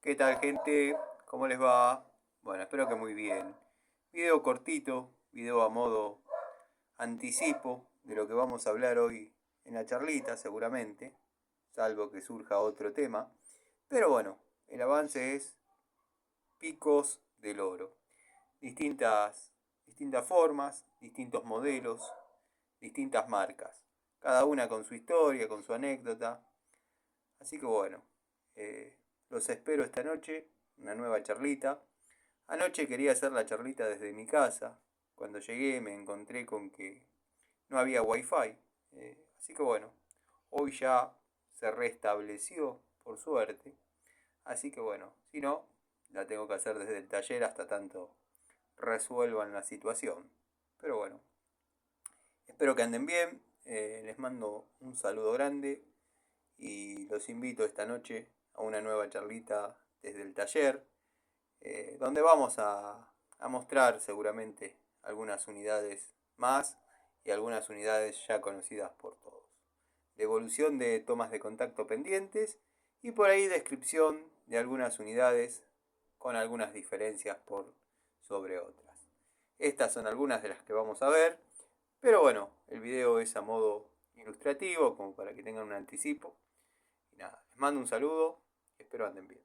¿Qué tal, gente? ¿Cómo les va? Bueno, espero que muy bien. Video cortito, video a modo anticipo de lo que vamos a hablar hoy en la charlita, seguramente, salvo que surja otro tema. Pero bueno, el avance es picos del oro. Distintas formas, distintos modelos, distintas marcas. Cada una con su historia, con su anécdota. Así que bueno, los espero esta noche, una nueva charlita. Anoche quería hacer la charlita desde mi casa. Cuando llegué me encontré con que no había wifi. Así que bueno, hoy ya se restableció, por suerte. Así que bueno, si no, la tengo que hacer desde el taller hasta tanto resuelvan la situación. Pero bueno, espero que anden bien. Les mando un saludo grande y los invito esta noche a una nueva charlita desde el taller, donde vamos a mostrar seguramente algunas unidades más y algunas unidades ya conocidas por todos. Devolución de tomas de contacto pendientes y por ahí descripción de algunas unidades con algunas diferencias por sobre otras. Estas son algunas de las que vamos a ver, pero bueno, el video es a modo ilustrativo, como para que tengan un anticipo. Y nada, les mando un saludo y espero anden bien.